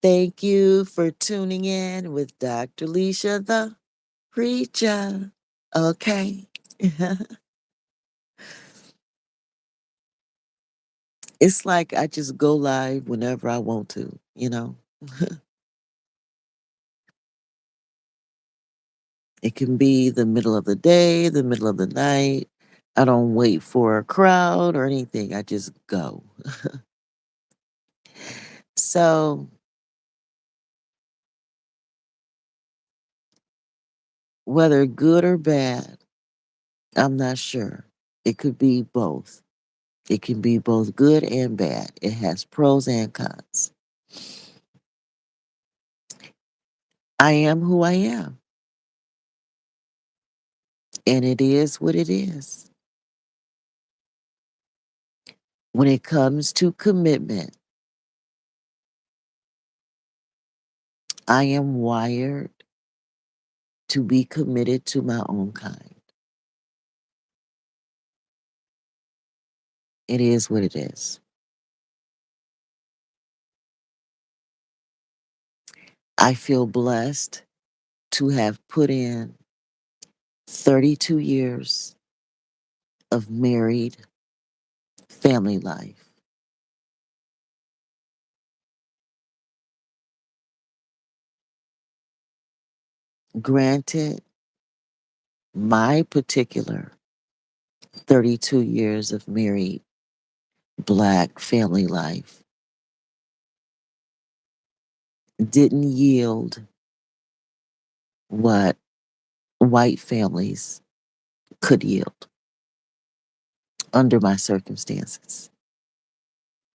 Thank you for tuning in with Dr. Leisha, the preacher. Okay. It's like I just go live whenever I want to. It can be the middle of the day, the middle of the night. I don't wait for a crowd or anything. I just go. So, whether good or bad, I'm not sure. It could be both. It can be both good and bad. It has pros and cons. I am who I am, and it is what it is. When it comes to commitment, I am wired to be committed to my own kind. It is what it is. I feel blessed to have put in 32 years of married family life. Granted, my particular 32 years of married Black family life didn't yield what white families could yield under my circumstances.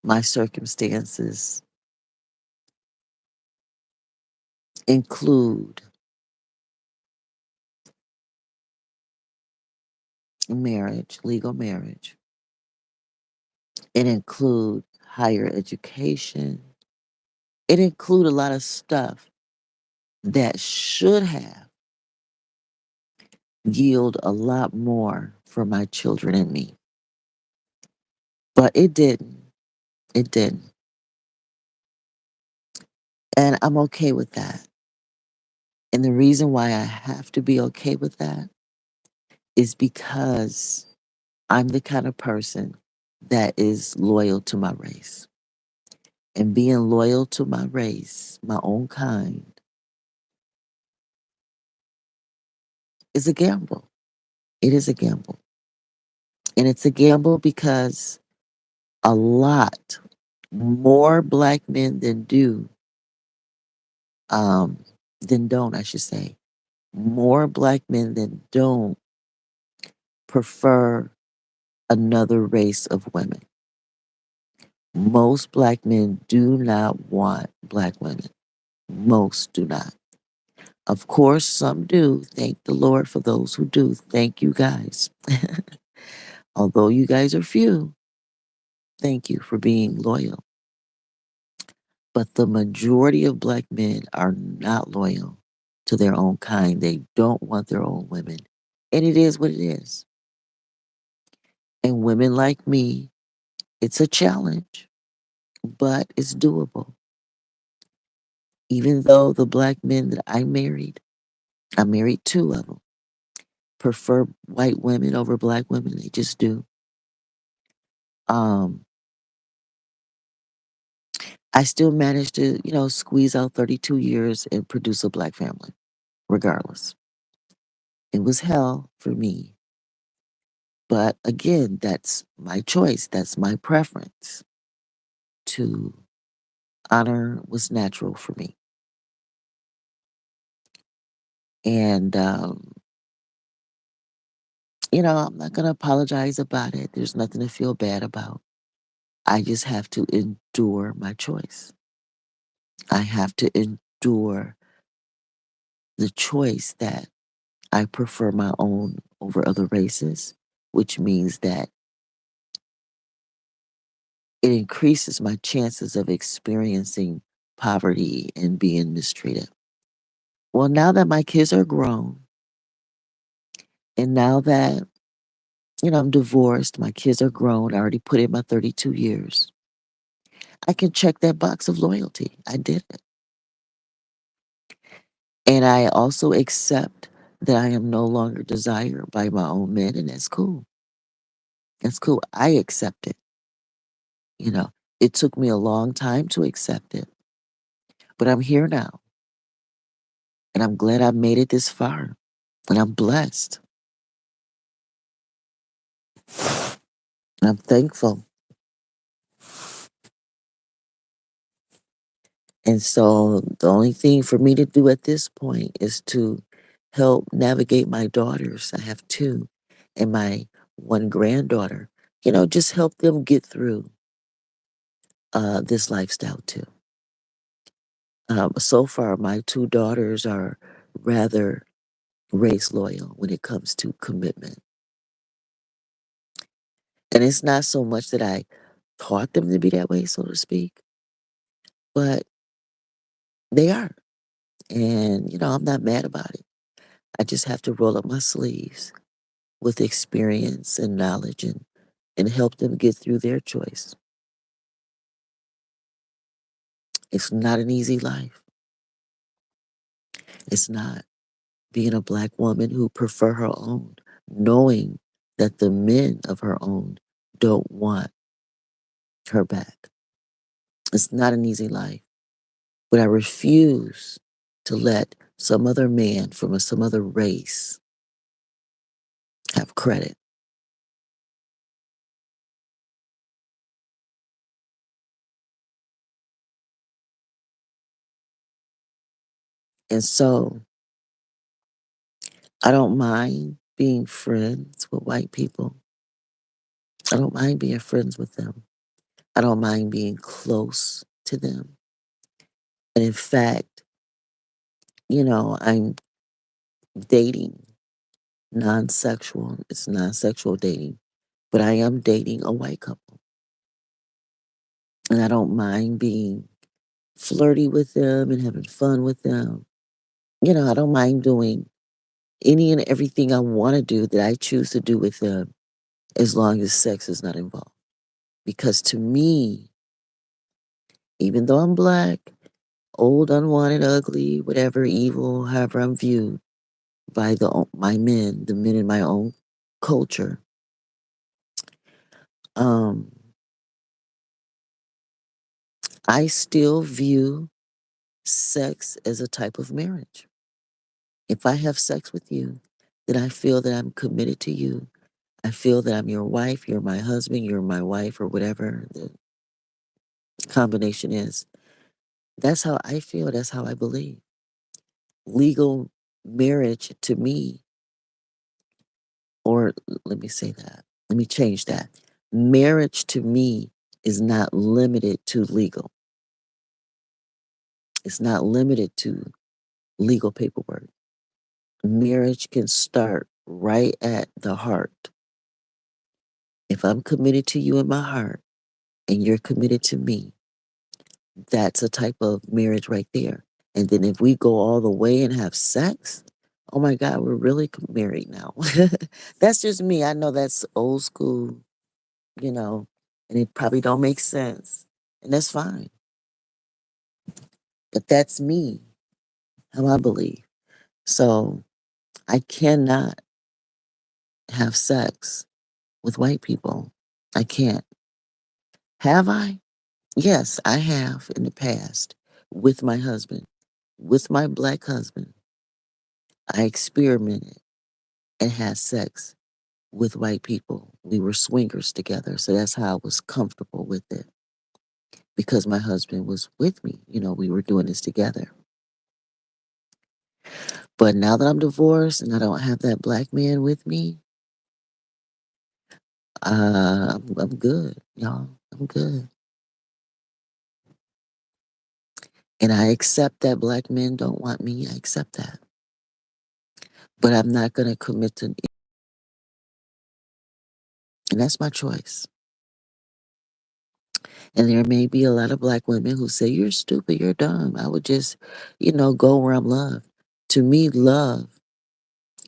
My circumstances include marriage, legal marriage. It include higher education. It include a lot of stuff that should have yield a lot more for my children and me. But it didn't. It didn't. And I'm okay with that. And the reason why I have to be okay with that is because I'm the kind of person that is loyal to my race. And being loyal to my race, my own kind, is a gamble. It is a gamble. And it's a gamble because a lot more Black men um, than don't, I should say, more Black men than don't prefer another race of women. Most Black men do not want Black women. Most do not. Of course, some do. Thank the Lord for those who do. Thank you guys. Although you guys are few, thank you for being loyal. But the majority of Black men are not loyal to their own kind. They don't want their own women. And it is what it is. And women like me, it's a challenge, but it's doable. Even though the Black men that I married two of them, prefer white women over Black women. They just do. Um, I still managed to squeeze out 32 years and produce a Black family, regardless. It was hell for me. But again, that's my choice. That's my preference to honor what's natural for me. And, I'm not going to apologize about it. There's nothing to feel bad about. I just have to endure my choice. I have to endure the choice that I prefer my own over other races, which means that it increases my chances of experiencing poverty and being mistreated. Well, now that my kids are grown, and now that I'm divorced, my kids are grown, I already put in my 32 years, I can check that box of loyalty. I did it. And I also accept that I am no longer desired by my own men, and that's cool. That's cool. I accept it. You know, it took me a long time to accept it, but I'm here now, and I'm glad I made it this far, and I'm blessed, and I'm thankful. And so the only thing for me to do at this point is to help navigate my daughters. I have two, and my one granddaughter. Just help them get through this lifestyle too. So far, my two daughters are rather race loyal when it comes to commitment. And it's not so much that I taught them to be that way, so to speak, but they are. And, I'm not mad about it. I just have to roll up my sleeves with experience and knowledge and help them get through their choice. It's not an easy life. It's not. Being a black woman who prefer her own, knowing that the men of her own don't want her back. It's not an easy life. But I refuse to let some other man from some other race have credit. And so I don't mind being friends with white people. I don't mind being friends with them. I don't mind being close to them. And in fact, I'm dating non-sexual. It's non-sexual dating, but I am dating a white couple. And I don't mind being flirty with them and having fun with them. I don't mind doing any and everything I want to do that I choose to do with them as long as sex is not involved. Because to me, even though I'm black, old, unwanted, ugly, whatever, evil, however I'm viewed by my men, the men in my own culture, um, I still view sex as a type of marriage. If I have sex with you, then I feel that I'm committed to you. I feel that I'm your wife, you're my husband, you're my wife, or whatever the combination is. That's how I feel. That's how I believe. Legal marriage to me, or let me say that, let me change that. Marriage to me is not limited to legal, it's not limited to legal paperwork. Marriage can start right at the heart. If I'm committed to you in my heart and you're committed to me, that's a type of marriage right there. And then if we go all the way and have sex, oh my God, we're really married now. That's just me. I know that's old school, you know, and it probably don't make sense. And that's fine. But that's me, how I believe. So I cannot have sex with white people. I can't. Have I? Yes, I have in the past with my husband, with my black husband. I experimented and had sex with white people. We were swingers together. So that's how I was comfortable with it because my husband was with me. We were doing this together. But now that I'm divorced and I don't have that black man with me, I'm good, y'all. I'm good. And I accept that black men don't want me. I accept that. But I'm not going to commit to, and that's my choice. And there may be a lot of black women who say, you're stupid, you're dumb. I would just, go where I'm loved. To me, love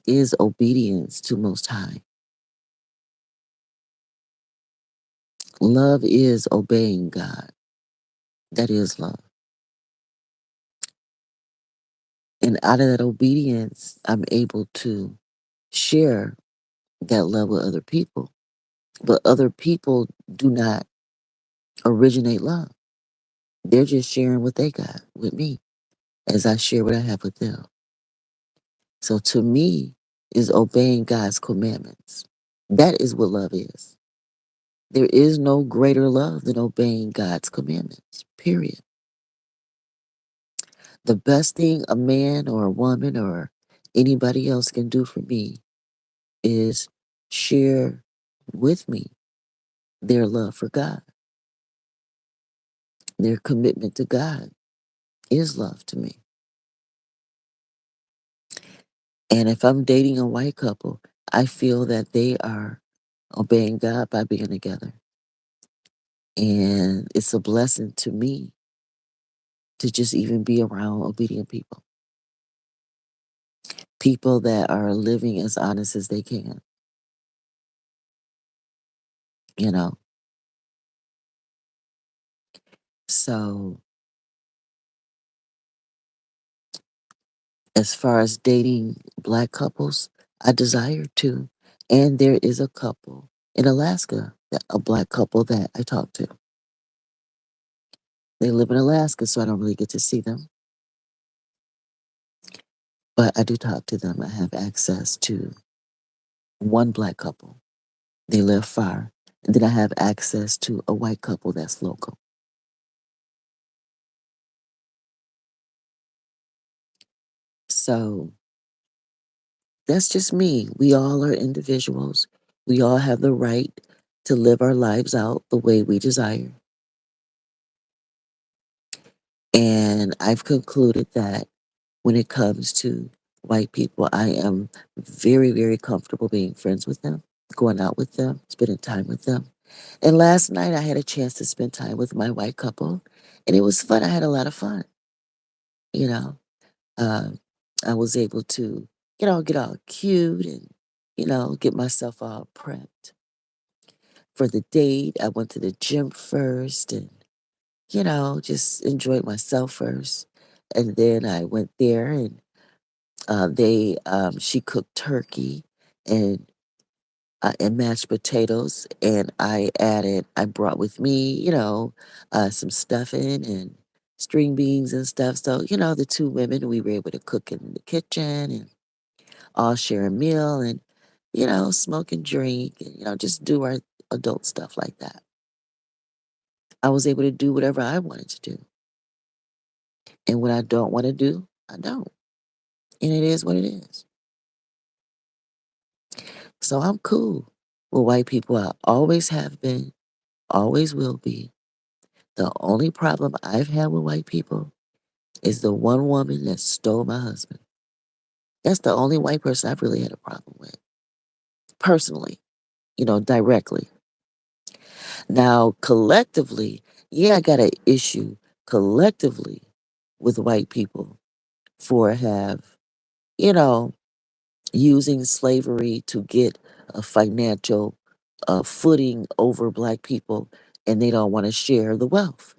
is obedience to Most High. Love is obeying God. That is love. And out of that obedience, I'm able to share that love with other people. But other people do not originate love. They're just sharing what they got with me as I share what I have with them. So to me, is obeying God's commandments. That is what love is. There is no greater love than obeying God's commandments, period. The best thing a man or a woman or anybody else can do for me is share with me their love for God. Their commitment to God is love to me. And if I'm dating a white couple, I feel that they are obeying God by being together. And it's a blessing to me to just even be around obedient people, people that are living as honest as they can, you know? So, as far as dating black couples, I desire to. And there is a couple in Alaska, a black couple that I talk to. They live in Alaska, so I don't really get to see them. But I do talk to them. I have access to one black couple. They live far. And then I have access to a white couple that's local. So that's just me. We all are individuals. We all have the right to live our lives out the way we desire. And I've concluded that when it comes to white people, I am very, very comfortable being friends with them, going out with them, spending time with them. And last night I had a chance to spend time with my white couple, and it was fun. I had a lot of fun, you know. Um, I was able to, get all cute and, get myself all prepped for the date. I went to the gym first and, just enjoyed myself first. And then I went there and she cooked turkey and mashed potatoes, and I brought with me, some stuffing and string beans and stuff. So, the two women, we were able to cook in the kitchen and all share a meal and, smoke and drink and, just do our adult stuff like that. I was able to do whatever I wanted to do. And what I don't want to do, I don't. And it is what it is. So I'm cool with white people. I always have been, always will be. The only problem I've had with white people is the one woman that stole my husband. That's the only white person I've really had a problem with, personally, directly. Now, collectively, yeah, I got an issue collectively with white people for you know, using slavery to get a financial footing over black people, and they don't want to share the wealth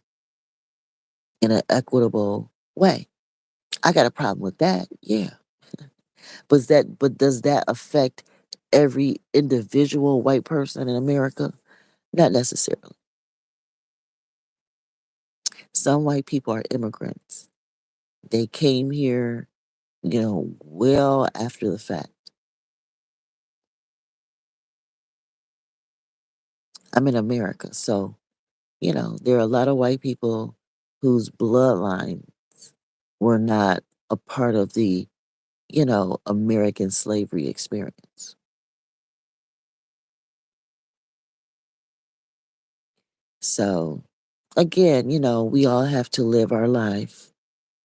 in an equitable way. I got a problem with that, yeah. But does that affect every individual white person in America? Not necessarily. Some white people are immigrants. They came here, well after the fact. I'm in America, so, there are a lot of white people whose bloodline were not a part of the, American slavery experience. So, again, we all have to live our life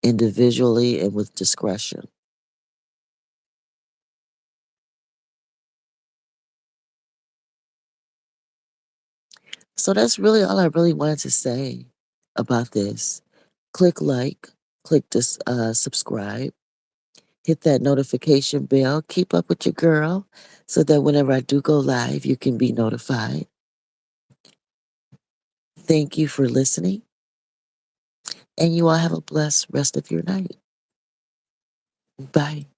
individually and with discretion. So that's really all I really wanted to say about this. Click like, click this subscribe, hit that notification bell, keep up with your girl so that whenever I do go live, you can be notified. Thank you for listening, and you all have a blessed rest of your night. Bye.